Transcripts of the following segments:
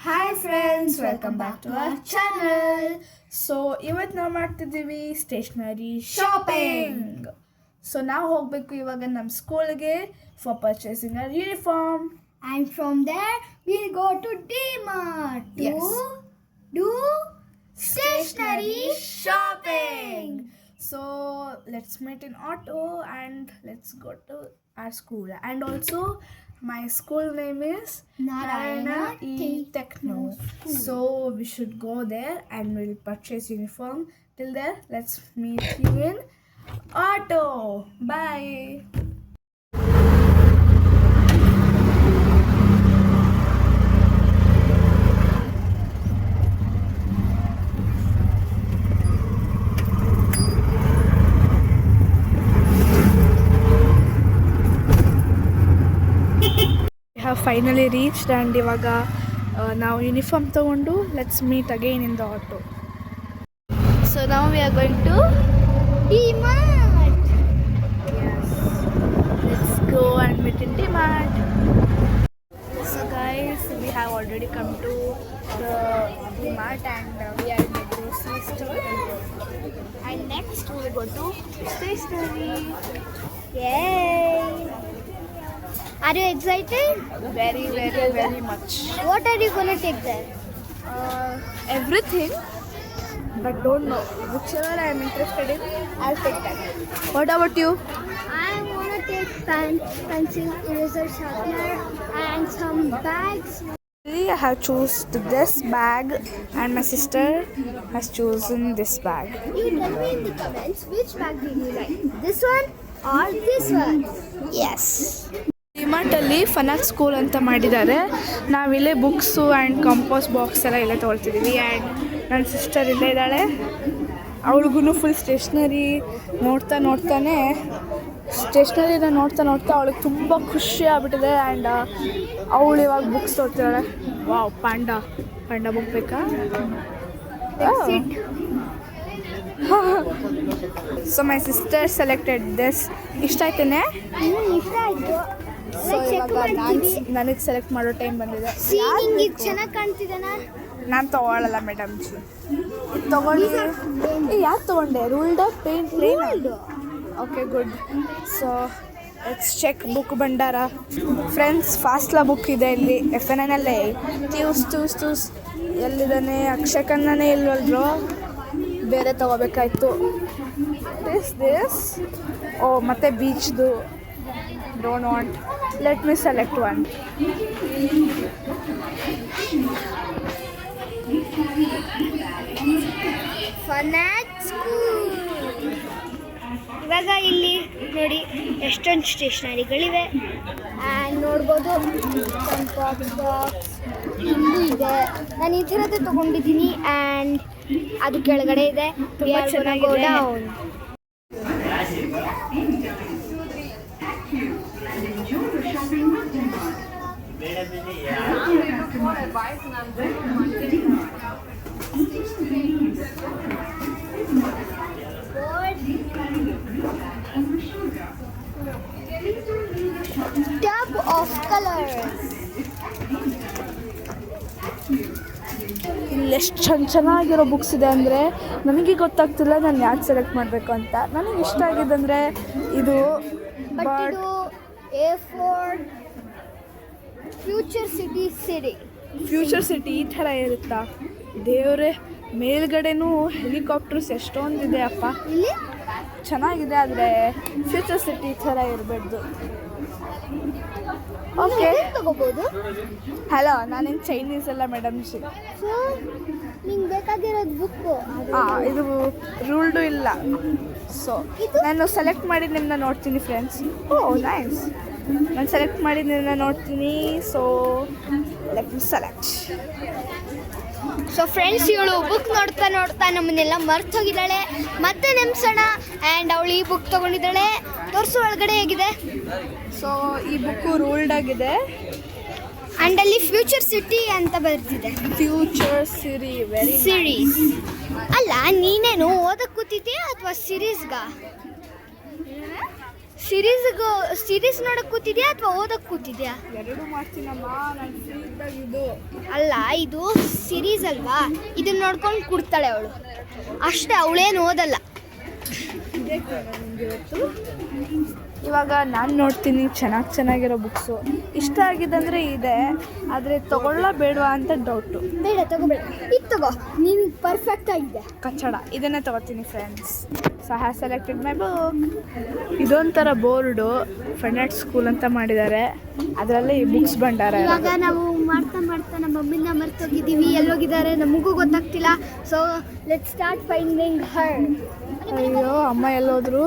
Hi friends, welcome back to our channel. So ಇವತ್ತು ನಾವು ಮಾಡ್ತಿದ್ದೀವಿ ಸ್ಟೇಷನರಿ ಶಾಪಿಂಗ್. ಸೊ ನಾವು ಹೋಗಬೇಕು ಇವಾಗ ನಮ್ಮ ಸ್ಕೂಲ್ಗೆ for purchasing our uniform. And from there, we'll go to D-Mart to Yes. do stationery shopping. So let's meet in auto and let's go to our school. And also my school name is Narayana E Techno. So we should go there and we'll purchase uniform. Till there, let's meet you in auto. Bye. We have finally reached and ಇವಾಗ ನಾವು uniform ತಗೊಂಡು let's meet again in the auto. So ನಾವು we are going to D-Mart. let's go and meet in D-Mart. So guys, we have already come to the D-Mart and we are in the grocery store. And next we will go to stationery. Yay! Are you excited? Very, very, very much. What are you gonna take there? Everything, but don't know. Whichever I am interested in, I'll take that. What about you? I wanna take pen, pencil, eraser, sharpener, and some bags. I have chosen this bag and my sister has chosen this bag. You tell me in the comments which bag did you like? This one or this one? Yes. ಡಿಮಾರ್ಟಲ್ಲಿ Funskool ಅಂತ ಮಾಡಿದ್ದಾರೆ. ನಾವಿಲ್ಲೇ books and compass box ಎಲ್ಲ ಇಲ್ಲೇ ತೊಗೊಳ್ತಿದ್ದೀವಿ. And ನನ್ನ sister ಇಲ್ಲೇ ಇದ್ದಾಳೆ. ಅವಳಿಗೂ ಫುಲ್ ಸ್ಟೇಷ್ನರಿ ನೋಡ್ತಾನೆ ಸ್ಟೇಷ್ನರಿನ ನೋಡ್ತಾ ಅವಳಿಗೆ ತುಂಬ ಖುಷಿ ಆಗ್ಬಿಟ್ಟಿದೆ. ಆ್ಯಂಡ್ ಅವಳು ಇವಾಗ ಬುಕ್ಸ್ ತೊಗೊಳ್ತಿದ್ದಾಳೆ. ವಾವ್, ಪಾಂಡ ಬುಕ್ ಬೇಕಾ? So my sister selected this. ಇಷ್ಟ ಆಯ್ತೇನೆ? ಇಷ್ಟ ಆಯ್ತು. ಸೊ ಇವಾಗ ನನಗೆ ಸೆಲೆಕ್ಟ್ ಮಾಡೋ ಟೈಮ್ ಬಂದಿದೆ. ನಿಂಗೆ ಚೆನ್ನಾಗಿ ಕಾಣ್ತಿದ್ದಾನ? ನಾನು ತೊಗೊಳ್ಳಲ್ಲ ಮೇಡಮ್ ಜಿ. ತೊಗೊಂಡು ಯಾಕೆ ತೊಗೊಂಡೆ? Ruled plain. Okay, good. So let's check book ಭಂಡಾರ. ಫ್ರೆಂಡ್ಸ್, ಫಾಸ್ಲಾ ಬುಕ್ ಇದೆ ಇಲ್ಲಿ FNNಲ್ಲೇ. ಟ್ಯೂಸ್ ಎಲ್ಲಿದ್ದಾನೆ? ಅಕ್ಷಕಣ್ಣನೇ ಇಲ್ವಲ್ರು, ಬೇರೆ ತೊಗೋಬೇಕಾಯ್ತು. ದಿಸ್ ಓ, ಮತ್ತು ಬೀಚ್ದು don't want. Let me select one. Funskool. ಇವಾಗ ಇಲ್ಲಿ ನೋಡಿ ಎಷ್ಟೊಂದು ಸ್ಟೇಷನರಿಗಳಿವೆ. ಆ್ಯಂಡ್ ನೋಡ್ಬೋದು ಕಂಪಾಸ್ ಬಾಕ್ಸ್ ಇಲ್ಲೂ ಇದೆ. ನಾನು ಈ ಥರದ್ದು ತೊಗೊಂಡಿದ್ದೀನಿ. ಆ್ಯಂಡ್ ಅದು ಕೆಳಗಡೆ ಇದೆ. ತುಂಬ ಚೆನ್ನಾಗಿದೆ. Tub of colors. ಇಲ್ಲಿ ಎಷ್ಟು ಚೆನ್ನಾಗಿರೋ ಬುಕ್ಸ್ ಇದೆ ಅಂದರೆ ನನಗೆ ಗೊತ್ತಾಗ್ತಿಲ್ಲ ನಾನು ಯಾಕೆ ಸೆಲೆಕ್ಟ್ ಮಾಡಬೇಕು ಅಂತ. ನನಗೆ ಇಷ್ಟ ಆಗಿದ್ದಂದರೆ ಇದು. ಬಟ್ ಇದು A4 ಫ್ಯೂಚರ್ ಸಿಟಿ ಈ ಥರ ಇರುತ್ತಾ? ದೇವರೇ, ಮೇಲ್ಗಡೆನೂ ಹೆಲಿಕಾಪ್ಟರ್ಸ್ ಎಷ್ಟೊಂದಿದೆ ಅಪ್ಪ. ಇಲ್ಲಿ ಚೆನ್ನಾಗಿದೆ, ಆದರೆ ಫ್ಯೂಚರ್ ಸಿಟಿ ಈ ಥರ ಇರಬಾರ್ದು. ಓಕೆ, ತಗೋಬೋದು. ಹಲೋ, ನಾನೇನು ಚೈನೀಸ್ ಅಲ್ಲ ಮೇಡಮ್ ಜಿ. ಸೊ ನಿಂಗೆ ಬೇಕಾಗಿರೋದು ಬುಕ್ಕು ಇದು ರೂಲ್ಡು ಇಲ್ಲ. ಸೊ ನಾನು ಸೆಲೆಕ್ಟ್ ಮಾಡಿದ ನಿಮ್ಮನ್ನ ನೋಡ್ತೀನಿ ಫ್ರೆಂಡ್ಸ್. ಓ ನೈಸ್. ನಾನು ಸೆಲೆಕ್ಟ್ ಮಾಡಿದ ನಿಮ್ಮನ್ನ ನೋಡ್ತೀನಿ. So let me select. So friends, ಇವಳು ಬುಕ್ ನೋಡ್ತಾ ನಮ್ಮನ್ನೆಲ್ಲ ಮರ್ತೋಗಿದ್ದಾಳೆ. ಮತ್ತೆ ನೆಮ್ಸೋಣ. ಆ್ಯಂಡ್ ಅವಳು ಈ ಬುಕ್ ತೊಗೊಂಡಿದ್ದಾಳೆ. ತೋರಿಸು ಒಳಗಡೆ ಹೇಗಿದೆ. ಸೊ ಈ ಬುಕ್ಕು ರೂಲ್ಡ್ ಆಗಿದೆ. ಆ್ಯಂಡ್ ಅಲ್ಲಿ ಫ್ಯೂಚರ್ ಸಿಟಿ ಅಂತ ಬರ್ತಿದೆ. ಫ್ಯೂಚರ್ ಸಿರೀಸ್ ಅಲ್ಲ, ನೀನೇನು ಓದಕ್ಕೆ ಕೂತಿದ್ದೀಯಾ ಅಥವಾ ಸಿರೀಸ್ಗಾ? ಸೀರೀಸ್ ನೋಡಕ್ ಕೂತಿದ್ಯಾ ಅಥವಾ ಓದಕ್ ಕೂತಿದ್ಯಾ? ಎರಡೂ ಮಾಡ್ತೀನಮ್ಮ, ನಾನು ಫ್ರೀ ಇದ್ದಾಗ ಇದು. ಅಲ್ಲ, ಇದು ಸೀರೀಸ್ ಅಲ್ವಾ, ಇದನ್ನ ನೋಡ್ಕೊಂಡು ಕೂಡ್ತಾಳೆ ಅವಳು ಅಷ್ಟೇ, ಅವಳೇನು ಓದಲ್ಲ. ಇದೇ ನಿಮಗೆ ಇವತ್ತು. ಇವಾಗ ನಾನು ನೋಡ್ತೀನಿ ಚೆನ್ನಾಗಿರೋ ಬುಕ್ಸು. ಇಷ್ಟ ಆಗಿದ್ದಂದರೆ ಇದೆ, ಆದರೆ ತೊಗೊಳ್ಳ ಬೇಡವಾ ಅಂತ ಡೌಟು. ಬೇಡ, ತಗೋಬೇಡ, ಇದು ತಗೋ, ನೀನು ಪರ್ಫೆಕ್ಟ್ ಆಗಿದೆ. ಕಚ್ಚಡ ಇದನ್ನೇ ತೊಗೋತೀನಿ friends. So I have selected my book. ಇದೊಂಥರ ಬೋರ್ಡು ಫೆನೆಟ್ ಸ್ಕೂಲ್ ಅಂತ ಮಾಡಿದ್ದಾರೆ, ಅದರಲ್ಲೇ ಈ ಬುಕ್ಸ್ ಭಂಡಾರ. ಇವಾಗ ನಾವು ಮಾಡ್ತಾ ನಮ್ಮ ಮಮ್ಮಿನ ಮರ್ತೋಗಿದ್ದೀವಿ, ಎಲ್ಲೋಗಿದ್ದಾರೆ ನಮಗೂ ಗೊತ್ತಾಗ್ತಿಲ್ಲ. So let start finding her. ಅಯ್ಯೋ, ಅಮ್ಮ ಎಲ್ಲೋದ್ರು?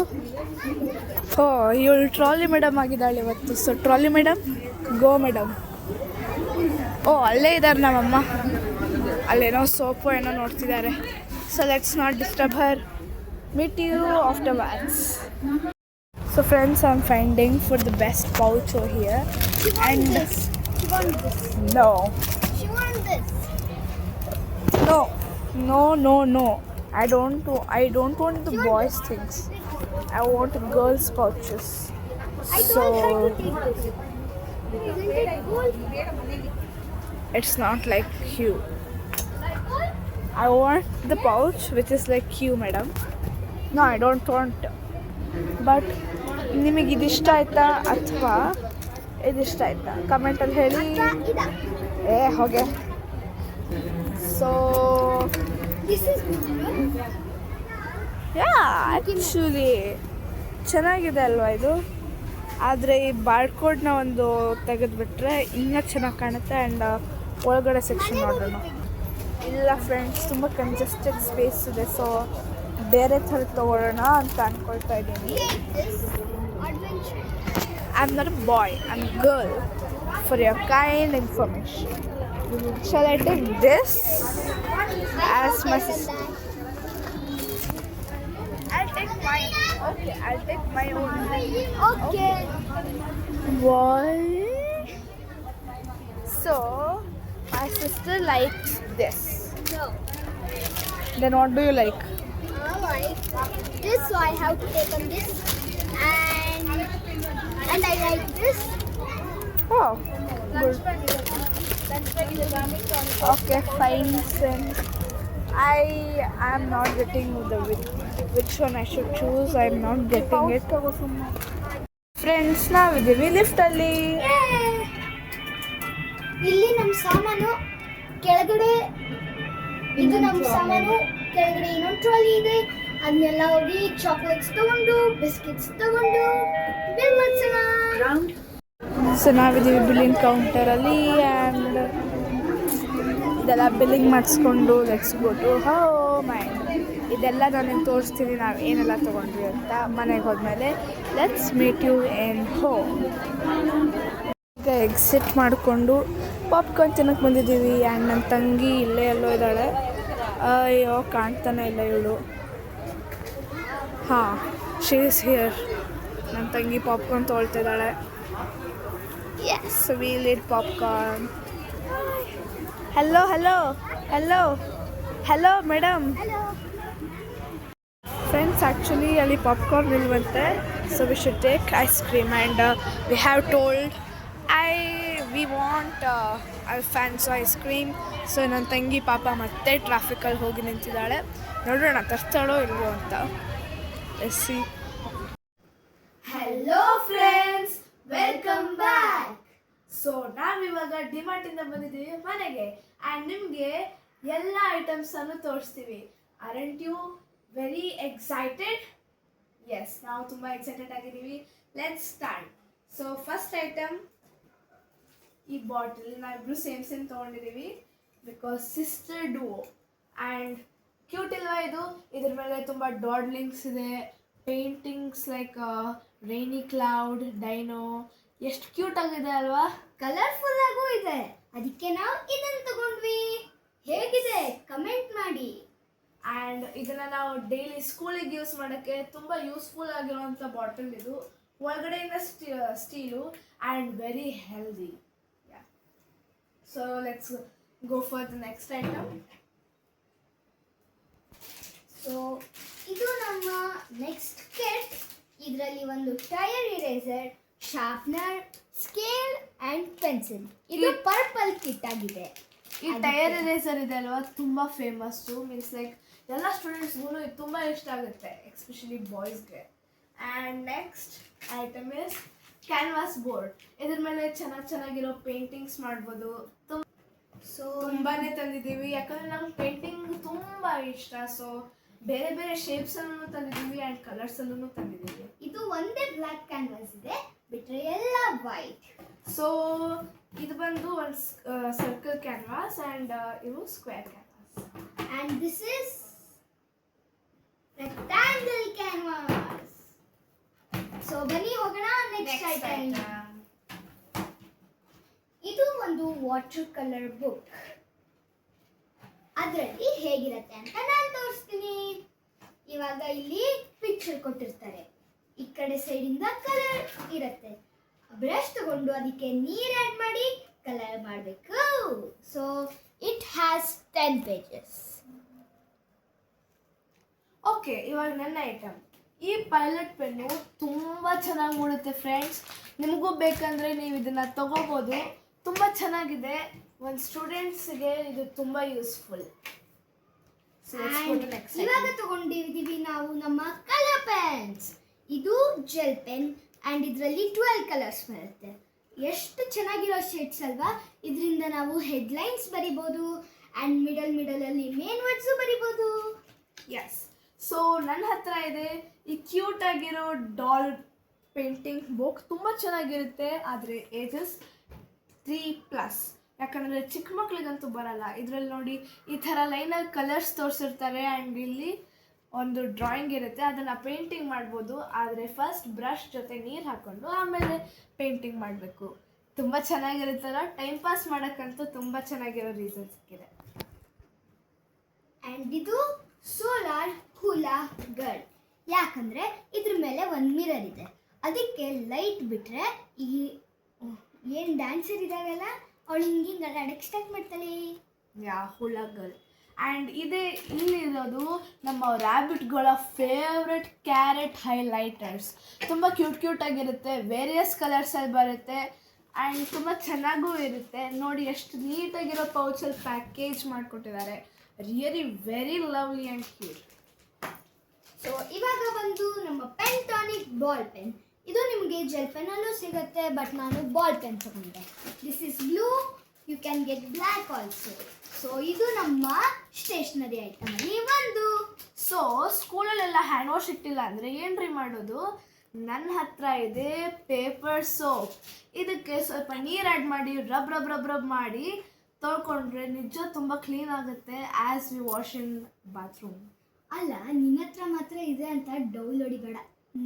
ಓ, ಇವಳು ಟ್ರಾಲಿ ಮೇಡಮ್ ಆಗಿದ್ದಾಳೆ ಇವತ್ತು. So trolley madam, go madam. ಓ, ಅಲ್ಲೇ ಇದ್ದಾರೆ ನಮ್ಮಮ್ಮ, ಅಲ್ಲೇನೋ ಸೋಪು ಏನೋ ನೋಡ್ತಿದ್ದಾರೆ. So let's not disturb her. Meet you afterwards. So friends, I'm finding for the best pouch over here. She wants this. No. She wants this. No. I don't want the boys things. I want girls pouches. I told her to take this. Isn't it cool? It's not like you. I want the pouch which is like you, madam. No, I don't want. But ನಿಮಗೆ ಇದಿಷ್ಟ ಆಯ್ತಾ ಅಥವಾ ಇದಿಷ್ಟ ಆಯ್ತಾ ಕಮೆಂಟಲ್ಲಿ ಹೇಳಿ. ಹೋಗೆ. So This is good. Actually ಚೆನ್ನಾಗಿದೆ ಅಲ್ವಾ ಇದು. ಆದರೆ ಈ ಬಾರ್ಕೋಡ್ನ ಒಂದು ತೆಗೆದುಬಿಟ್ರೆ ಇನ್ನೂ ಚೆನ್ನಾಗಿ ಕಾಣುತ್ತೆ. ಆ್ಯಂಡ್ ಒಳಗಡೆ ಸೆಕ್ಷನ್ ನೋಡೋಣ. ಇಲ್ಲ ಫ್ರೆಂಡ್ಸ್, ತುಂಬ ಕಂಜೆಸ್ಟೆಡ್ ಸ್ಪೇಸ್ ಇದೆ. ಸೊ ಬೇರೆ ಥರ ತೊಗೊಳ್ಳೋಣ ಅಂತ ಅಂದ್ಕೊಳ್ತಾ ಇದ್ದೀನಿ. I am not a boy, I am girl. For your kind information, shall I take this as my sister? I'll take mine. Okay, I'll take my own. Okay. Why? So, my sister likes this. No. Then what do you like? I like this, so I have to take on this. And I like this. Oh, good. Okay, fine. Then I am not getting which one I should choose. I am not getting it. Friends, ನಾವಿದ್ದೀವಿ ಲಿಫ್ಟಲ್ಲಿ. ಇಲ್ಲಿ ನಮ್ಮ ಸಾಮಾನು ಕೆಳಗಡೆ, ಇದು ನಮ್ಮ ಸಾಮಾನು ಕೆಳಗಡೆ ಇನ್ನೊಂದು ಟ್ರಾಲಿ ಇದೆ. ಅದನ್ನೆಲ್ಲ ಹೋಗಿ ಚಾಕ್ಲೇಟ್ಸ್ ತಗೊಂಡು, ಬಿಸ್ಕೆಟ್ಸ್ ತಗೊಂಡು ಬಿಲ್ ಮಾಡ್ಸೋಣ. ಸೊ ನಾವಿದ್ದೀವಿ ಬಿಲ್ಲಿಂಗ್ ಕೌಂಟರಲ್ಲಿ. ಆ್ಯಂಡ್ ಇದೆಲ್ಲ ಬಿಲ್ಲಿಂಗ್ ಮಾಡಿಸ್ಕೊಂಡು let's go to home. And ಇದೆಲ್ಲ ನಾನು ತೋರಿಸ್ತೀನಿ ನಾವು ಏನೆಲ್ಲ ತೊಗೊಂಡ್ವಿ ಅಂತ. ಮನೆಗೆ ಹೋದ್ಮೇಲೆ let's meet you in home. ಈಗ ಎಕ್ಸಿಟ್ ಮಾಡಿಕೊಂಡು ಪಾಪ್ಕಾರ್ನ್ ತಿನ್ನೋಕ್ಕೆ ಬಂದಿದ್ದೀವಿ. ಆ್ಯಂಡ್ ನನ್ನ ತಂಗಿ ಇಲ್ಲೇ ಎಲ್ಲೋ ಇದ್ದಾಳೆ. ಅಯ್ಯೋ, ಕಾಣ್ತಾನೆ ಇಲ್ಲ ಇವಳು. ಹಾಂ, ಶಿ ಈಸ್ ಹಿಯರ್. ನನ್ನ ತಂಗಿ ಪಾಪ್ಕಾರ್ನ್ ತೊಗೊಳ್ತಾ ಇದ್ದಾಳೆ. Yes, will eat popcorn. Hello madam. Friends, actually ಅಲ್ಲಿ ಪಾಪ್ಕಾರ್ನ್ ಇಲ್ವಂತೆ. So we should take ice cream. And we have told we want fancy ice cream. So ನನ್ನ ತಂಗಿ ಪಾಪ ಮತ್ತೆ ಟ್ರಾಫಿಕಲ್ಲಿ ಹೋಗಿ ನಿಂತಿದ್ದಾಳೆ. ನೋಡೋಣ ತರ್ತಾಳೋ ಇಲ್ವೋ ಅಂತ. ಎಸ್ಸಿ. Hello friends, welcome back. So ನಾವಿವಾಗ ಡಿಮಾರ್ಟಿಂದ ಬಂದಿದ್ದೀವಿ ಮನೆಗೆ. ಆ್ಯಂಡ್ ನಿಮಗೆ ಎಲ್ಲ ಐಟಮ್ಸನ್ನು ತೋರಿಸ್ತೀವಿ. Aren't you very excited? Yes, ನಾವು ತುಂಬ ಎಕ್ಸೈಟೆಡ್ ಆಗಿದ್ದೀವಿ. Let's start. So first item, ಈ ಬಾಟಲ್ ನಾವಿಬ್ರು ಸೇಮ್ ತೊಗೊಂಡಿದ್ದೀವಿ because sister duo. And cute ಇಲ್ವಾ ಇದು? ಇದ್ರ ಮೇಲೆ ತುಂಬ ಡಾಡ್ಲಿಂಗ್ಸ್ ಇದೆ, paintings like rainy cloud, dino. ಎಷ್ಟು ಕ್ಯೂಟ್ ಆಗಿದೆ ಅಲ್ವಾ? ಕಲರ್ಫುಲ್ ಆಗೂ ಇದೆ, ಅದಕ್ಕೆ ನಾವು ಇದನ್ನು ತಗೊಂಡ್ವಿ. ಹೇಗಿದೆ ಕಮೆಂಟ್ ಮಾಡಿ. ಆ್ಯಂಡ್ ಇದನ್ನು ನಾವು ಡೈಲಿ ಸ್ಕೂಲಿಗೆ ಯೂಸ್ ಮಾಡೋಕ್ಕೆ ತುಂಬ ಯೂಸ್ಫುಲ್ ಆಗಿರುವಂಥ ಬಾಟಲ್ ಇದು. ಒಳಗಡೆಯಿಂದ steel and very healthy. So let's go for the next item. So ಇದು ನಮ್ಮ ನೆಕ್ಸ್ಟ್ ಕಿಟ್. ಇದರಲ್ಲಿ ಒಂದು tyre eraser, sharpener, scale and pencil. ಇದು ಪರ್ಪಲ್ ಕಿಟ್ ಆಗಿದೆ. ಈ ಟೈರ್ ಎರೇಸರ್ ಇದೆ ಅಲ್ವಾ, ತುಂಬ ಫೇಮಸ್ಸು. ಮೀನ್ಸ್ ಲೈಕ್ ಎಲ್ಲ ಸ್ಟೂಡೆಂಟ್ಸ್ಗೂ ಇದು ತುಂಬ ಇಷ್ಟ ಆಗುತ್ತೆ, ಎಸ್ಪೆಷಲಿ ಬಾಯ್ಸ್ಗೆ. And next item is canvas board. ಇದ್ರ ಮೇಲೆ ಚೆನ್ನಾಗಿರೋ ಪೇಂಟಿಂಗ್ಸ್ ಮಾಡ್ಬೋದು. ತುಂಬಾ ತಂದಿದ್ದೀವಿ, ಯಾಕಂದರೆ ನಮ್ಗೆ ಪೇಂಟಿಂಗ್ ತುಂಬ ಇಷ್ಟ. ಸೊ ಬೇರೆ ಬೇರೆ ಶೇಪ್ಸಲ್ಲೂ ತಂದಿದ್ದೀವಿ ಆ್ಯಂಡ್ ಕಲರ್ಸಲ್ಲೂ ತಂದಿದ್ದೀವಿ. ಇದು ಒಂದೇ ಬ್ಲ್ಯಾಕ್ ಕ್ಯಾನ್ವಾಸ್ ಇದೆ, ಬಿಟ್ಟರೆ ಎಲ್ಲ ವೈಟ್. ಸೊ ಇದು ಬಂದು ಒಂದು ಸರ್ಕಲ್ ಕ್ಯಾನ್ವಾಸ್ ಆ್ಯಂಡ್ ಇವು square canvas. And this is rectangle canvas. So ಬನ್ನಿ ಹೋಗೋಣ ನೆಕ್ಸ್ಟ್ ಐಟಮ್. ಇದು ಒಂದು ವಾಟರ್ ಕಲರ್ ಬುಕ್. ಅದರಲ್ಲಿ ಹೇಗಿರುತ್ತೆ ಅಂತ ನಾನು ತೋರಿಸ್ತೀನಿ. ಇವಾಗ ಇಲ್ಲಿ ಪಿಕ್ಚರ್ ಕೊಟ್ಟಿರ್ತಾರೆ, ಈ ಕಡೆ ಸೈಡಿಂದ ಕಲರ್ ಇರುತ್ತೆ. ಬ್ರಷ್ ತಗೊಂಡು ಅದಕ್ಕೆ ನೀರು ಆ್ಯಡ್ ಮಾಡಿ ಕಲರ್ ಮಾಡಬೇಕು. So it has 10 pages. Okay, ಇವಾಗ ನನ್ನ ಐಟಮ್ ಈ ಪೈಲಟ್ ಪೆನ್ನು ತುಂಬ ಚೆನ್ನಾಗಿ ಮೂಡುತ್ತೆ ಫ್ರೆಂಡ್ಸ್. ನಿಮಗೂ ಬೇಕಂದರೆ ನೀವು ಇದನ್ನು ತಗೋಬೋದು. ತುಂಬ ಚೆನ್ನಾಗಿದೆ, ಒಂದು ಸ್ಟೂಡೆಂಟ್ಸ್ಗೆ ಇದು ತುಂಬ ಯೂಸ್ಫುಲ್. ಇವಾಗ ತಗೊಂಡಿದ್ದೀವಿ ನಾವು ನಮ್ಮ ಕಲರ್ ಪೆನ್ಸ್. ಇದು ಜೆಲ್ ಪೆನ್ ಆ್ಯಂಡ್ ಇದರಲ್ಲಿ 12 ಕಲರ್ಸ್ ಬರುತ್ತೆ. ಎಷ್ಟು ಚೆನ್ನಾಗಿರೋ ಶೇಡ್ಸ್ ಅಲ್ವಾ. ಇದರಿಂದ ನಾವು ಹೆಡ್ಲೈನ್ಸ್ ಬರಿಬೋದು ಆ್ಯಂಡ್ ಮಿಡಲಲ್ಲಿ ಮೇನ್ ವರ್ಡ್ಸು ಬರಿಬೋದು. ಎಸ್, ಸೊ ನನ್ನ ಹತ್ರ ಇದೆ ಈ ಕ್ಯೂಟ್ ಆಗಿರೋ ಡಾಲ್ ಪೇಂಟಿಂಗ್ ಬುಕ್. ತುಂಬ ಚೆನ್ನಾಗಿರುತ್ತೆ, ಆದರೆ ಏಜಸ್ 3+. ಯಾಕಂದರೆ ಚಿಕ್ಕ ಮಕ್ಳಿಗಂತೂ ಬರಲ್ಲ. ಇದರಲ್ಲಿ ನೋಡಿ ಈ ಥರ ಲೈನಲ್ಲಿ ಕಲರ್ಸ್ ತೋರಿಸಿರ್ತಾರೆ ಆ್ಯಂಡ್ ಇಲ್ಲಿ ಒಂದು ಡ್ರಾಯಿಂಗ್ ಇರುತ್ತೆ, ಅದನ್ನು ಪೇಂಟಿಂಗ್ ಮಾಡ್ಬೋದು. ಆದರೆ ಫಸ್ಟ್ ಬ್ರಷ್ ಜೊತೆ ನೀರು ಹಾಕ್ಕೊಂಡು ಆಮೇಲೆ ಪೇಂಟಿಂಗ್ ಮಾಡಬೇಕು. ತುಂಬ ಚೆನ್ನಾಗಿರುತ್ತಲ್ಲ, ಟೈಮ್ ಪಾಸ್ ಮಾಡೋಕ್ಕಂತೂ ತುಂಬ ಚೆನ್ನಾಗಿರೋ ರೀಸನ್ ಸಿಕ್ಕಿದೆ. ಆ್ಯಂಡ್ ಇದು ಸೋಲಾರ್ ಹುಲಾ ಗರ್ಲ್. ಯಾಕಂದರೆ ಇದ್ರ ಮೇಲೆ ಒಂದು ಮಿರರ್ ಇದೆ, ಅದಕ್ಕೆ ಲೈಟ್ ಬಿಟ್ಟರೆ ಈ ಏನು ಡ್ಯಾನ್ಸರ್ ಇದ್ದಾವೆಲ್ಲ ಅವಳು ಹಿಂಗೆ ಆಡಕ್ಕೆ ಸ್ಟಾರ್ಟ್ ಮಾಡ್ತಾಳೆ. ಹುಲಾ ಗರ್ಲ್. ಆ್ಯಂಡ್ ಇಲ್ಲಿರೋದು ನಮ್ಮ ರ್ಯಾಬಿಟ್ಗಳ ಫೇವ್ರೆಟ್ ಕ್ಯಾರೆಟ್ ಹೈಲೈಟರ್ಸ್. ತುಂಬ ಕ್ಯೂಟಾಗಿರುತ್ತೆ, ವೇರಿಯಸ್ ಕಲರ್ಸಲ್ಲಿ ಬರುತ್ತೆ ಆ್ಯಂಡ್ ತುಂಬ ಚೆನ್ನಾಗೂ ಇರುತ್ತೆ. ನೋಡಿ ಎಷ್ಟು ನೀಟಾಗಿರೋ ಪೌಚಲ್ಲಿ ಪ್ಯಾಕೇಜ್ ಮಾಡಿಕೊಟ್ಟಿದ್ದಾರೆ. Really very lovely and cute. So ಇವಾಗ ಬಂದು ನಮ್ಮ ಪೆಂಟಾನಿಕ್ ಬಾಲ್ ಪೆನ್. ಇದು ನಿಮಗೆ ಜೆಲ್ ಪೆನ್ನಲ್ಲೂ ಸಿಗುತ್ತೆ, ಬಟ್ ನಾನು ಬಾಲ್ ಪೆನ್ ತಗೊಂಡೆ. This is blue, you can get black also. So ಇದು ನಮ್ಮ ಸ್ಟೇಷ್ನರಿ ಐಟಮಲ್ಲಿ ಒಂದು. ಸೊ ಸ್ಕೂಲಲ್ಲೆಲ್ಲ ಹ್ಯಾಂಡ್ ವಾಶ್ ಇಟ್ಟಿಲ್ಲ ಅಂದರೆ ಏನ್ರಿ ಮಾಡೋದು? ನನ್ನ ಹತ್ರ ಇದೆ ಪೇಪರ್ ಸೋಪ್. ಇದಕ್ಕೆ ಸ್ವಲ್ಪ ನೀರು ಆ್ಯಡ್ ಮಾಡಿ ರಬ್ ಮಾಡಿ ತೊಳ್ಕೊಂಡ್ರೆ ನಿಜ ತುಂಬ ಕ್ಲೀನ್ ಆಗುತ್ತೆ as we wash in bathroom. ಅಲ್ಲ, ನಿನ್ನ ಹತ್ರ ಮಾತ್ರ ಇದೆ ಅಂತ ಡೌಲ್ ಹೊಡಿಬೇಡ.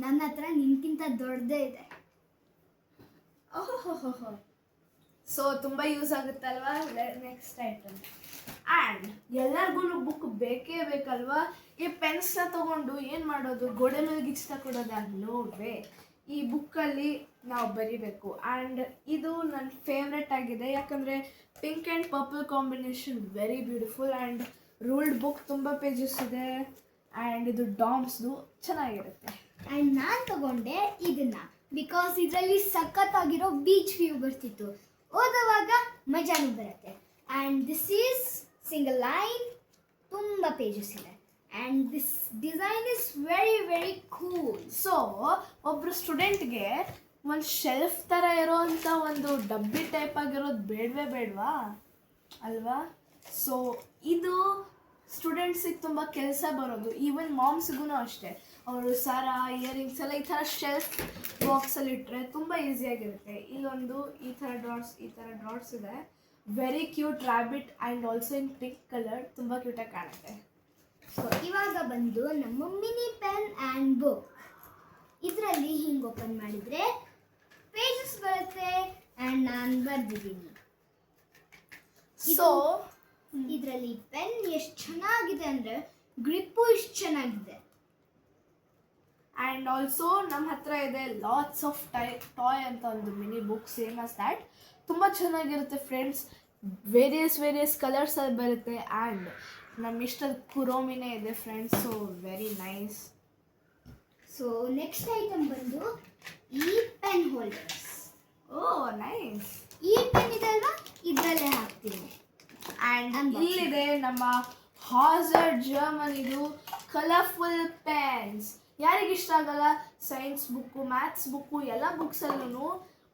ನನ್ನ ಹತ್ರ ನಿನ್ಗಿಂತ ದೊಡ್ಡದೇ ಇದೆ. ಓಹೋ, ಸೊ ತುಂಬ ಯೂಸ್ ಆಗುತ್ತಲ್ವಾ. Next item. ಆ್ಯಂಡ್ ಎಲ್ಲರಿಗೂ ಬುಕ್ ಬೇಕೇ ಬೇಕಲ್ವಾ. ಈ ಪೆನ್ಸ್ನ ತೊಗೊಂಡು ಏನು ಮಾಡೋದು, ಗೋಡೆ ಮೇಲೆ ಗಿಚ್ತಾ ಕೊಡೋದು? No way. ಈ ಬುಕ್ಕಲ್ಲಿ ನಾವು ಬರಿಬೇಕು. ಆ್ಯಂಡ್ ಇದು ನನ್ನ ಫೇವ್ರೆಟ್ ಆಗಿದೆ, ಯಾಕಂದರೆ pink and purple combination very beautiful. And ruled book ತುಂಬ ಪೇಜಸ್ ಇದೆ ಆ್ಯಂಡ್ ಇದು ಡಾಮ್ಸ್ದು ಚೆನ್ನಾಗಿರುತ್ತೆ. ಆ್ಯಂಡ್ ನಾನು ತಗೊಂಡೆ ಇದನ್ನು ಬಿಕಾಸ್ ಇದರಲ್ಲಿ ಸಖತ್ತಾಗಿರೋ ಬೀಚ್ ವ್ಯೂ ಬರ್ತಿತ್ತು, ಓದುವಾಗ ಮಜಾನೂ ಬರುತ್ತೆ. And this is single line, ತುಂಬ ಪೇಜಸ್ ಇದೆ and this design is very cool. So ಒಬ್ಬರು ಸ್ಟೂಡೆಂಟ್ಗೆ ಒಂದು ಶೆಲ್ಫ್ ಥರ ಇರೋವಂಥ ಒಂದು ಡಬ್ಬಿ ಟೈಪ್ ಆಗಿರೋದು ಬೇಡವಾ ಅಲ್ವಾ? ಸೊ ಇದು ಸ್ಟೂಡೆಂಟ್ಸಿಗೆ ತುಂಬ ಕೆಲಸ ಬರೋದು. ಈವನ್ ಮಾಮ್ಸ್ಗೂ ಅಷ್ಟೇ, ಅವರು ಸರ ಇಯರಿಂಗ್ಸ್ ಎಲ್ಲ ಈ ಥರ ಶೆಲ್ಫ್ ಬಾಕ್ಸಲ್ಲಿ ಇಟ್ಟರೆ ತುಂಬ ಈಸಿಯಾಗಿರುತ್ತೆ. ಇಲ್ಲೊಂದು ಈ ಥರ ಡ್ರಾಟ್ಸ್ ಇದೆ. Very cute rabbit and also in pink colour, ತುಂಬ ಕ್ಯೂಟಾಗಿ ಕಾಣುತ್ತೆ. ಸೊ ಇವಾಗ ಬಂದು ನಮ್ಮ ಮಿನಿ ಪೆನ್ ಆ್ಯಂಡ್ ಬುಕ್. ಇದರಲ್ಲಿ ಹಿಂಗೆ ಓಪನ್ ಮಾಡಿದರೆ ಪೇಜಸ್ ಬರುತ್ತೆ ಆ್ಯಂಡ್ ನಾನು ಬರೆದಿದ್ದೀನಿ. ಸೊ ಇದರಲ್ಲಿ ಪೆನ್ ಎಷ್ಟು ಚೆನ್ನಾಗಿದೆ ಅಂದರೆ ಗ್ರಿಪ್ಪು ಇಷ್ಟು ಚೆನ್ನಾಗಿದೆ. ಆ್ಯಂಡ್ ಆಲ್ಸೋ ನಮ್ಮ ಹತ್ರ ಇದೆ ಲಾಟ್ಸ್ ಆಫ್ ಟಾಯ್ ಅಂತ ಒಂದು mini book, same as that. ತುಂಬ ಚೆನ್ನಾಗಿರುತ್ತೆ ಫ್ರೆಂಡ್ಸ್, ವೇರಿಯಸ್ ಕಲರ್ಸಲ್ಲಿ ಬರುತ್ತೆ. ಆ್ಯಂಡ್ ನಮ್ಮ ಇಷ್ಟದ ಕುರೋಮಿನೇ ಇದೆ friends, so very nice. So so next item ಬಂದು ಈ ಪೆನ್ ಹೋಲ್ಡರ್ಸ್. ಓ ನೈಸ್. ಈ ಪೆನ್ ಇದೆ ಅಲ್ವಾ, ಇದರಲ್ಲೇ ಹಾಕ್ತೀನಿ. ಆ್ಯಂಡ್ ಇಲ್ಲಿದೆ ನಮ್ಮ ಹಾಜರ್ ಜರ್ಮನಿದು ಕಲರ್ಫುಲ್ ಪೆನ್ಸ್. ಯಾರಿಗಿಷ್ಟ ಆಗಲ್ಲ? ಸೈನ್ಸ್ ಬುಕ್ಕು, ಮ್ಯಾಥ್ಸ್ ಬುಕ್ಕು ಎಲ್ಲ ಬುಕ್ಸಲ್ಲೂ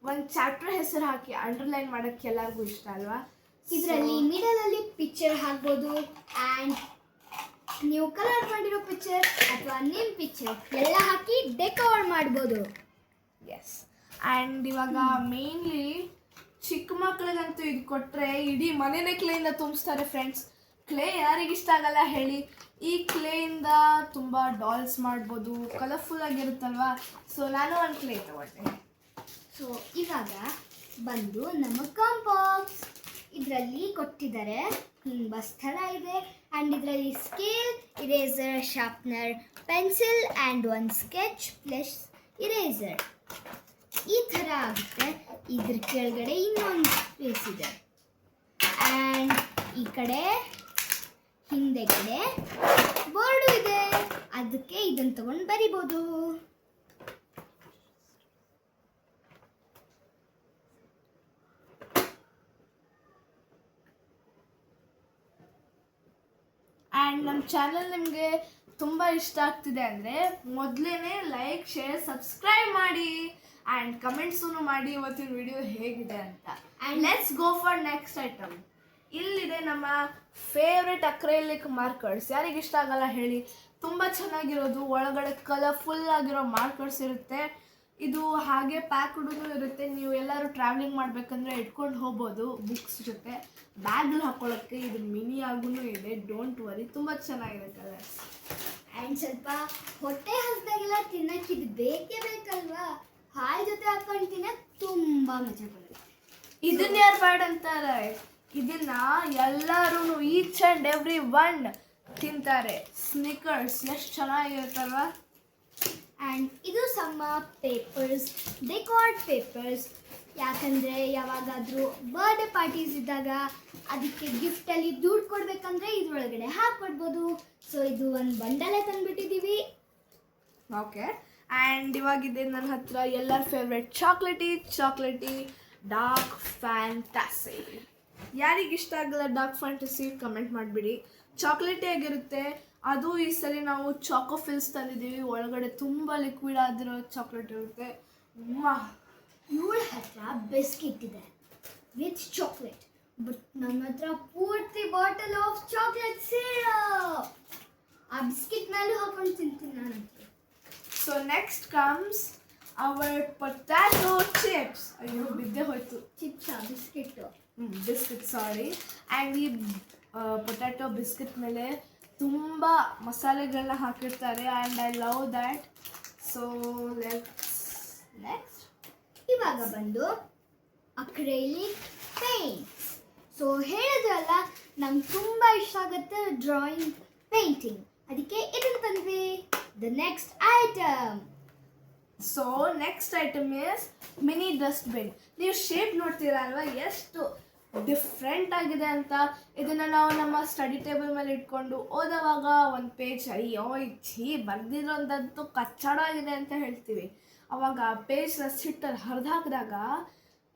ಒಂದು ಚಾಪ್ಟರ್ ಹೆಸರು ಹಾಕಿ ಅಂಡರ್ಲೈನ್ ಮಾಡೋಕ್ಕೆ ಎಲ್ಲರಿಗೂ ಇಷ್ಟ ಅಲ್ವಾ? ಇದರಲ್ಲಿ ಮಿಡಲಲ್ಲಿ ಪಿಕ್ಚರ್ ಹಾಕ್ಬೋದು ಆ್ಯಂಡ್ ನೀವು ಕಲರ್ ಮಾಡಿರೋ ಪಿಕ್ಚರ್ ಅಥವಾ ನಿಮ್ಮ ಪಿಕ್ಚರ್ ಎಲ್ಲ ಹಾಕಿ ಡೆಕೋರ್ ಮಾಡ್ಬೋದು. ಎಸ್. ಆ್ಯಂಡ್ ಇವಾಗ ಮೇನ್ಲಿ ಚಿಕ್ಕ ಮಕ್ಕಳಿಗಂತೂ ಇದು ಕೊಟ್ಟರೆ ಇಡೀ ಮನೆಯೇ ಕ್ಲೇಯಿಂದ ತುಂಬಿಸ್ತಾರೆ ಫ್ರೆಂಡ್ಸ್. ಕ್ಲೇ ಯಾರಿಗಿಷ್ಟ ಆಗಲ್ಲ ಹೇಳಿ? ಈ ಕ್ಲೇಯಿಂದ ತುಂಬ ಡಾಲ್ಸ್ ಮಾಡ್ಬೋದು, ಕಲರ್ಫುಲ್ ಆಗಿರುತ್ತಲ್ವಾ. ಸೊ ನಾನು ಒಂದು ಕ್ಲೇ ತಗೊಂಡೆ. ಸೊ ಇವಾಗ ಬಂದು ನಮ್ಮ ಕಾಂಪಾಕ್ಸ್. ಇದರಲ್ಲಿ ಕೊಟ್ಟಿದ್ದಾರೆ, ತುಂಬ ಸ್ಥಳ ಇದೆ ಆ್ಯಂಡ್ ಇದರಲ್ಲಿ scale, eraser, sharpener, pencil and ಒಂದು ಸ್ಕೆಚ್ ಪ್ಲಸ್ ಇರೇಸರ್ ಈ ಥರ ಆಗುತ್ತೆ. ಇದ್ರ ಕೆಳಗಡೆ ಇನ್ನೊಂದು ಸ್ಪೇಸ್ ಇದೆ ಆ್ಯಂಡ್ ಈ ಕಡೆ ಹಿಂದೆ ಕಡೆ ಬೋರ್ಡು ಇದೆ, ಅದಕ್ಕೆ ಇದನ್ನು ತಗೊಂಡು ಬರಿಬೋದು. ಆ್ಯಂಡ್ ನಮ್ಮ ಚಾನಲ್ ನಿಮಗೆ ತುಂಬ ಇಷ್ಟ ಆಗ್ತಿದೆ ಅಂದರೆ ಮೊದಲೇ ಲೈಕ್, ಶೇರ್, ಸಬ್ಸ್ಕ್ರೈಬ್ ಮಾಡಿ ಆ್ಯಂಡ್ ಕಮೆಂಟ್ಸೂ ಮಾಡಿ ಇವತ್ತಿನ ವಿಡಿಯೋ ಹೇಗಿದೆ ಅಂತ. And let's go for next item. ಇಲ್ಲಿದೆ ನಮ್ಮ ಫೇವ್ರೆಟ್ ಅಕ್ರೈಲಿಕ್ ಮಾರ್ಕರ್ಸ್. ಯಾರಿಗಿಷ್ಟ ಆಗಲ್ಲ ಹೇಳಿ? ತುಂಬ ಚೆನ್ನಾಗಿರೋದು, ಒಳಗಡೆ ಕಲರ್ಫುಲ್ ಆಗಿರೋ ಮಾರ್ಕರ್ಸ್ ಇರುತ್ತೆ. ಇದು ಹಾಗೆ ಪ್ಯಾಕ್ಡೂ ಇರುತ್ತೆ. ನೀವು ಎಲ್ಲರೂ ಟ್ರಾವೆಲಿಂಗ್ ಮಾಡಬೇಕಂದ್ರೆ ಇಟ್ಕೊಂಡು ಹೋಗ್ಬೋದು ಬುಕ್ಸ್ ಜೊತೆ. ಬ್ಯಾಗಲ್ಲಿ ಹಾಕೊಳ್ಳೋಕ್ಕೆ ಇದು ಮಿನಿ ಆಗೂ ಇದೆ, ಡೋಂಟ್ ವರಿ. ತುಂಬ ಚೆನ್ನಾಗಿದೆ ಕಲರ್ಸ್. ಆ್ಯಂಡ್ ಸ್ವಲ್ಪ ಹೊಟ್ಟೆ ಹಸಿದಾಗೆಲ್ಲ ತಿನ್ನಕ್ಕೆ ಇದು ಬೇಕೇ ಬೇಕಲ್ವಾ? ಹಾಲು ಜೊತೆ ಹಾಕೊಂಡು ತಿನ್ನಕ್ಕೆ ತುಂಬ ಮಜಾ ಬರುತ್ತೆ. ಇದನ್ನ ಯಾರು ಬ್ಯಾಡ್ ಅಂತಾರೆ? ಇದನ್ನ ಎಲ್ಲರೂ ಈಚ್ ಆ್ಯಂಡ್ ಎವ್ರಿ ಒನ್ ತಿಂತಾರೆ. ಸ್ನಿಕರ್ಸ್ ಎಷ್ಟು ಚೆನ್ನಾಗಿರುತ್ತಲ್ವಾ? ಆ್ಯಂಡ್ ಇದು ಸಮ್ಮ ಪೇಪರ್ಸ್, ಡೆಕಾರ್ಡ್ ಪೇಪರ್ಸ್. ಯಾಕಂದರೆ ಯಾವಾಗಾದರೂ ಬರ್ಡೇ ಪಾರ್ಟೀಸ್ ಇದ್ದಾಗ ಅದಕ್ಕೆ ಗಿಫ್ಟಲ್ಲಿ ದುಡ್ಡು ಕೊಡಬೇಕಂದ್ರೆ ಇದ್ರೊಳಗಡೆ ಹಾಕ್ಕೊಡ್ಬೋದು. ಸೊ ಇದು ಒಂದು ಬಂಡಲೇ ತಂದುಬಿಟ್ಟಿದ್ದೀವಿ. ಓಕೆ. ಆ್ಯಂಡ್ ಇವಾಗಿದೆ ನನ್ನ ಹತ್ರ ಎಲ್ಲರ ಫೇವ್ರೆಟ್ ಚಾಕ್ಲೇಟಿ ಡಾರ್ಕ್ ಫ್ಯಾಂಟಸಿ. ಯಾರಿಗಿಷ್ಟ ಆಗಲ್ಲ ಡಾರ್ಕ್ ಫ್ಯಾಂಟಸಿ? ಕಮೆಂಟ್ ಮಾಡಿಬಿಡಿ. ಚಾಕ್ಲೇಟಿ ಆಗಿರುತ್ತೆ ಅದು. ಈ ಸಲ ನಾವು ಚಾಕೋಫಿಲ್ಸ್ ತಂದಿದ್ದೀವಿ, ಒಳಗಡೆ ತುಂಬ ಲಿಕ್ವಿಡ್ ಆಗಿರೋ ಚಾಕ್ಲೇಟ್ ಇರುತ್ತೆ. ಇವಳ ಹತ್ರ ಬಿಸ್ಕಿಟ್ ಇದೆ ವಿತ್ ಚಾಕ್ಲೇಟ್, ಬಟ್ ನನ್ನ ಹತ್ರ ಪೂರ್ತಿ ಬಾಟಲ್ ಆಫ್ ಚಾಕ್ಲೇಟ್ ಸಿರಪ್. ಆ ಬಿಸ್ಕಿಟ್ ಮೇಲೂ ಹಾಕೊಂಡು ತಿಂತೀನಿ ನಾನು. So next comes our potato chips. ಅಯ್ಯೋ ಬಿದ್ದೆ ಹೋಯ್ತು. ಚಿಪ್ಸಾ? ಬಿಸ್ಕಿಟ್ಟು? Biscuit, sorry. ಆ್ಯಂಡ್ ಈ ಪೊಟ್ಯಾಟೊ ಬಿಸ್ಕಿಟ್ ಮೇಲೆ ತುಂಬ ಮಸಾಲೆಗಳನ್ನ ಹಾಕಿರ್ತಾರೆ and I love that. So next ಇವಾಗ ಬಂದು ಅಕ್ರೈಲಿಕ್ ಪೇಂಟ್ಸ್. ಸೊ ಹೇಳಿದ್ರಲ್ಲ ನಂಗೆ ತುಂಬ ಇಷ್ಟ ಆಗುತ್ತೆ ಡ್ರಾಯಿಂಗ್, ಪೇಂಟಿಂಗ್, ಅದಕ್ಕೆ ಇದನ್ನು ತಂದ್ವಿ. The next item. So next item is mini dustbin. ನೀವು ಶೇಪ್ ನೋಡ್ತೀರಾ ಅಲ್ವಾ ಎಷ್ಟು ಡಿಫ್ರೆಂಟ್ ಆಗಿದೆ ಅಂತ. ಇದನ್ನು ನಾವು ನಮ್ಮ ಸ್ಟಡಿ ಟೇಬಲ್ ಮೇಲೆ ಇಟ್ಕೊಂಡು ಓದೋವಾಗ ಒಂದು ಪೇಜ್ ಅಯ್ಯೋ ಛೀ ಬರ್ದಿರೋಂಥದ್ದು ಕಚ್ಚಡ ಆಗಿದೆ ಅಂತ ಹೇಳ್ತೀವಿ. ಅವಾಗ ಪೇಜ್ನ ಸಿಟ್ಟಲ್ಲಿ ಹರಿದು ಹಾಕಿದಾಗ,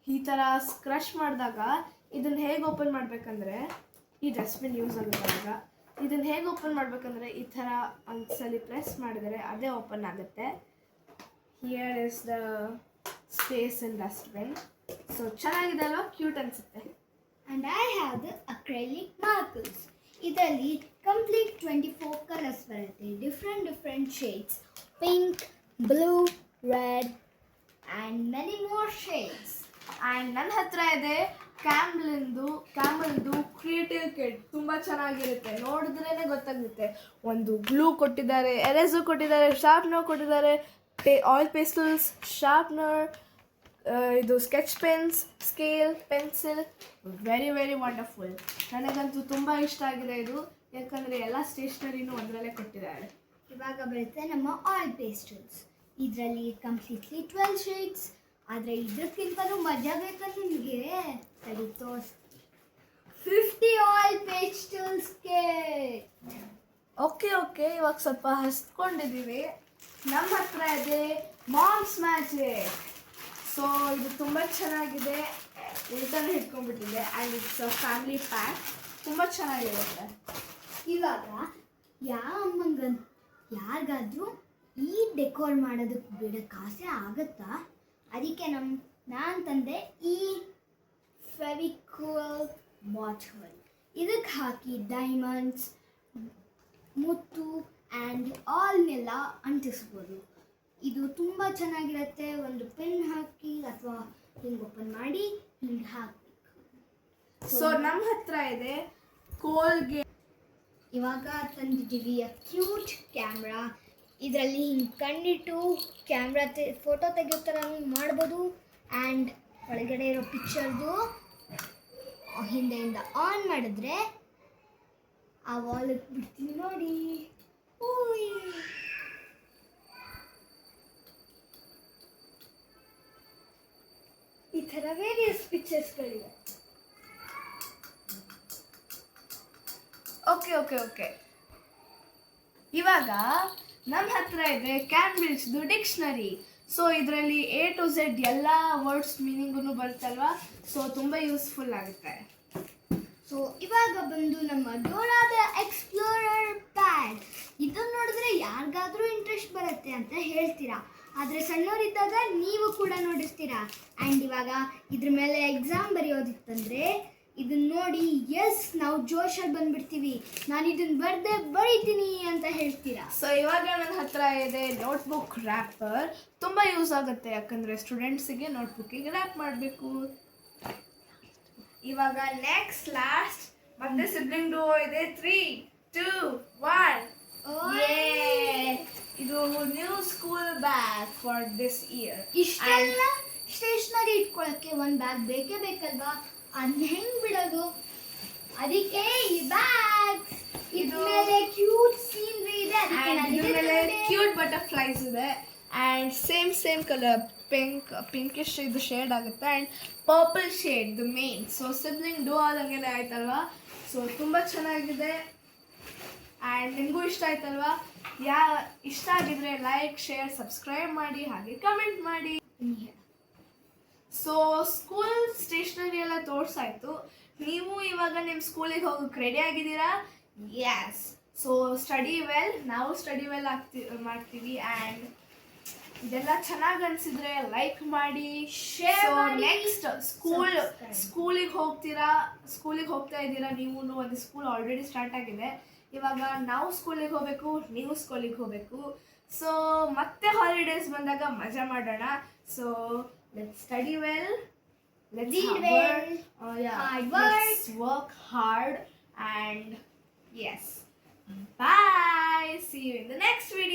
ಈ ಥರ ಸ್ಕ್ರಶ್ ಮಾಡಿದಾಗ ಇದನ್ನು ಹೇಗೆ ಓಪನ್ ಮಾಡಬೇಕಂದ್ರೆ, ಈ ಡಸ್ಟ್ಬಿನ್ ಯೂಸ್ ಆಗುವಾಗ ಇದನ್ನು ಹೇಗೆ ಓಪನ್ ಮಾಡಬೇಕಂದ್ರೆ ಈ ಥರ ಒಂದ್ಸಲಿ ಪ್ರೆಸ್ ಮಾಡಿದರೆ ಅದೇ ಓಪನ್ ಆಗುತ್ತೆ. Here is the space in dustbin. So ಚೆನ್ನಾಗಿದೆ ಅಲ್ವಾ? ಕ್ಯೂಟ್ ಅನಿಸುತ್ತೆ. And I have the acrylic markers. ಇದರಲ್ಲಿ ಕಂಪ್ಲೀಟ್ 24 ಕಲರ್ಸ್ ಬರುತ್ತೆ, different shades, pink, blue, red and many more shades. And ನನ್ನ ಹತ್ರ ಇದೆ ಕ್ಯಾಮಲ್ದು ಕ್ರಿಯೇಟಿವ್ ಕಿಟ್. ತುಂಬ ಚೆನ್ನಾಗಿರುತ್ತೆ, ನೋಡಿದ್ರೇ ಗೊತ್ತಾಗುತ್ತೆ. ಒಂದು ಗ್ಲೂ ಕೊಟ್ಟಿದ್ದಾರೆ, ಎರೇಸರ್ ಕೊಟ್ಟಿದ್ದಾರೆ, ಶಾರ್ಪ್ನರ್ ಕೊಟ್ಟಿದ್ದಾರೆ, ಆಯಿಲ್ ಪೇಸ್ಟಲ್ಸ್, ಶಾರ್ಪ್ನರ್, ಇದು sketch pens, scale, pencil. Very wonderful. ನನಗಂತೂ ತುಂಬ ಇಷ್ಟ ಆಗಿದೆ ಇದು, ಯಾಕಂದರೆ ಎಲ್ಲ ಸ್ಟೇಷ್ನರಿನೂ ಒಂದರಲ್ಲೇ ಕೊಟ್ಟಿದ್ದಾರೆ. ಇವಾಗ ಬರುತ್ತೆ ನಮ್ಮ ಆಯಿಲ್ ಪೇಸ್ಟಲ್ಸ್. ಇದರಲ್ಲಿ ಕಂಪ್ಲೀಟ್ಲಿ 12 ಶೇಡ್ಸ್. ಆದರೆ ಇದಕ್ಕಿಂತಲೂ ಮಜಾ ಬೇಕಂದ್ರೆ ನಿಮಗೆ ತೋರಿಸ್ತೀನಿ. 50 ಆಯಿಲ್ ಪೇಸ್ಟಲ್ಸ್ಗೆ. ಓಕೆ ಇವಾಗ ಸ್ವಲ್ಪ ಹಸ್ಕೊಂಡಿದ್ದೀವಿ. ನಮ್ಮ ಹತ್ರ ಇದೆ ಮಾಮ್ಸ್ ಮ್ಯಾಜಿಕ್. ಸೊ ಇದು ತುಂಬ ಚೆನ್ನಾಗಿದೆ, ಊಟನೂ ಹಿಡ್ಕೊಂಡ್ಬಿಟ್ಟಿದೆ ಆ್ಯಂಡ್ ಇಟ್ಸ್ ಫ್ಯಾಮಿಲಿ ಪ್ಯಾಕ್, ತುಂಬ ಚೆನ್ನಾಗಿರುತ್ತೆ. ಇವಾಗ ಯಾರಿಗಾದ್ರೂ ಈ ಡೆಕೋರ್ ಮಾಡೋದಕ್ಕೆ ಬಿಡೋಕ್ಕೆ ಆಸೆ ಆಗುತ್ತಾ? ಅದಕ್ಕೆ ನಾನು ತಂದೆ ಈ ಫೆವಿಕೋಲ್ ಬಾಟಲ್. ಇದಕ್ಕೆ ಹಾಕಿ ಡೈಮಂಡ್ಸ್, ಮುತ್ತು ಆ್ಯಂಡ್ ಆಲ್ನೆಲ್ಲ ಅಂಟಿಸ್ಬೋದು. ಇದು ತುಂಬ ಚೆನ್ನಾಗಿರುತ್ತೆ. ಒಂದು ಪೆನ್ ಹಾಕಿ ಅಥವಾ ಹಿಂಗೆ ಓಪನ್ ಮಾಡಿ ಹಿಂಗೆ ಹಾಕಬೇಕು. ಸೊ ನಮ್ಮ ಹತ್ರ ಇದೆ ಕೋಲ್ಗೇಟ್. ಇವಾಗ ತಂದಿದ್ದೀವಿ ಕ್ಯೂಟ್ ಕ್ಯಾಮ್ರಾ. ಇದರಲ್ಲಿ ಹಿಂಗೆ ಕಣ್ಣಿಟ್ಟು ಕ್ಯಾಮ್ರಾ ಫೋಟೋ ತೆಗಿಯೋ ಥರ ಮಾಡ್ಬೋದು. ಆ್ಯಂಡ್ ಒಳಗಡೆ ಇರೋ ಪಿಕ್ಚರ್ದು ಹಿಂದೆಯಿಂದ ಆನ್ ಮಾಡಿದ್ರೆ ಆ ವಾಲಿಗೆ ಬಿಡ್ತೀನಿ ನೋಡಿ. ಈ ಥರ ವೇರಿಯಸ್ ಪಿಕ್ಚರ್ಸ್ಗಳಿವೆ. ಓಕೆ ಇವಾಗ ನಮ್ಮ ಹತ್ರ ಇದೆ ಕ್ಯಾಂಬ್ರಿಡ್ಜ್ದು ಡಿಕ್ಷನರಿ. ಸೊ ಇದರಲ್ಲಿ A to Z ಎಲ್ಲ ವರ್ಡ್ಸ್ ಮೀನಿಂಗೂ ಬರುತ್ತಲ್ವಾ, ಸೊ ತುಂಬ ಯೂಸ್ಫುಲ್ ಆಗುತ್ತೆ. ಸೊ ಇವಾಗ ಬಂದು ನಮ್ಮ ಡೋರಾದ ಎಕ್ಸ್ಪ್ಲೋರರ್ ಪ್ಯಾಡ್. ಇದನ್ನು ನೋಡಿದ್ರೆ ಯಾರಿಗಾದ್ರೂ ಇಂಟ್ರೆಸ್ಟ್ ಬರುತ್ತೆ ಅಂತ ಹೇಳ್ತೀರಾ, ಆದರೆ ಸಣ್ಣವರಿದ್ದಾಗ ನೀವು ಕೂಡ ನೋಡಿರ್ತೀರಾ. ಆ್ಯಂಡ್ ಇವಾಗ ಇದ್ರ ಮೇಲೆ ಎಕ್ಸಾಮ್ ಬರೆಯೋದಿತ್ತಂದರೆ ಇದನ್ನ ನೋಡಿ ಎಸ್ ನಾವು ಜೋಶಲ್ಲಿ ಬಂದ್ಬಿಡ್ತೀವಿ, ನಾನು ಇದನ್ನ ಬರೀತೀನಿ ಅಂತ ಹೇಳ್ತೀರಾ. ಸೊ ಇವಾಗ ನನ್ನ ಹತ್ರ ಇದೆ ನೋಟ್ಬುಕ್ ರ್ಯಾಪರ್. ತುಂಬ ಯೂಸ್ ಆಗುತ್ತೆ, ಯಾಕಂದರೆ ಸ್ಟೂಡೆಂಟ್ಸಿಗೆ ನೋಟ್ಬುಕ್ಕಿಗೆ ರ್ಯಾಪ್ ಮಾಡಬೇಕು. ಇವಾಗ ನೆಕ್ಸ್ಟ್ ಲಾಸ್ಟ್ ಮತ್ತೆ ಸಿಬ್ಲಿಂಗ್ ಡುವೋ ಇದೆ. 3, 2, 1. ಇದು new school bag for this year. ಇಷ್ಟೆಲ್ಲ ಸ್ಟೇಷನರಿ ಇಟ್ಕೊಳ್ಳೋಕ್ಕೆ ಒಂದು ಬ್ಯಾಗ್ ಬೇಕೇ ಬೇಕಲ್ವಾ, ಅದನ್ನ ಹೆಂಗೆ ಬಿಡೋದು? ಅದಕ್ಕೆ ಈ ಬ್ಯಾಗ್. ಇದ್ರ ಮೇಲೆ ಕ್ಯೂಟ್ ಸೀನರಿ ಇದೆ, ಇದ್ರ ಮೇಲೆ ಕ್ಯೂಟ್ ಬಟರ್ಫ್ಲೈಸ್ ಇದೆ ಆ್ಯಂಡ್ ಸೇಮ್ ಕಲರ್ ಪಿಂಕಿಶ್ ಇದು ಶೇಡ್ ಆಗುತ್ತೆ and purple shade the main. So sibling Duo ಆದಂಗೆ ಆಯ್ತಲ್ವಾ. ಸೊ ತುಂಬ ಚೆನ್ನಾಗಿದೆ ಆ್ಯಂಡ್ ನಿಮಗೂ ಇಷ್ಟ ಆಯ್ತಲ್ವಾ? ಇಷ್ಟ ಆಗಿದ್ರೆ ಲೈಕ್, ಶೇರ್, ಸಬ್ಸ್ಕ್ರೈಬ್ ಮಾಡಿ, ಹಾಗೆ ಕಮೆಂಟ್ ಮಾಡಿ. ಸೊ ಸ್ಕೂಲ್ ಸ್ಟೇಷನರಿ ಎಲ್ಲ ತೋರಿಸಾಯ್ತು. ನೀವು ಇವಾಗ ನಿಮ್ಮ ಸ್ಕೂಲಿಗೆ ಹೋಗೋಕೆ ರೆಡಿ ಆಗಿದ್ದೀರಾ? ಎಸ್. ಸೊ ಸ್ಟಡಿ ವೆಲ್, ನಾವು ಸ್ಟಡಿ ವೆಲ್ ಮಾಡ್ತೀವಿ ಆ್ಯಂಡ್ ಇದೆಲ್ಲ ಚೆನ್ನಾಗಿ ಅನಿಸಿದ್ರೆ ಲೈಕ್ ಮಾಡಿ, ಶೇರ್ ಮಾಡಿ. ನೆಕ್ಸ್ಟ್ ಸ್ಕೂಲಿಗೆ ಹೋಗ್ತಾ ಇದ್ದೀರಾ ನೀವು. ಒಂದು ಸ್ಕೂಲ್ ಆಲ್ರೆಡಿ ಸ್ಟಾರ್ಟ್ ಆಗಿದೆ. ಇವಾಗ ನಾವು ಸ್ಕೂಲಿಗೆ ಹೋಗಬೇಕು, ನೀವು ಸ್ಕೂಲಿಗೆ ಹೋಗಬೇಕು. ಸೊ ಮತ್ತೆ ಹಾಲಿಡೇಸ್ ಬಂದಾಗ ಮಜಾ ಮಾಡೋಣ. So let's study well, let's work hard and yes, bye, see you in the next video.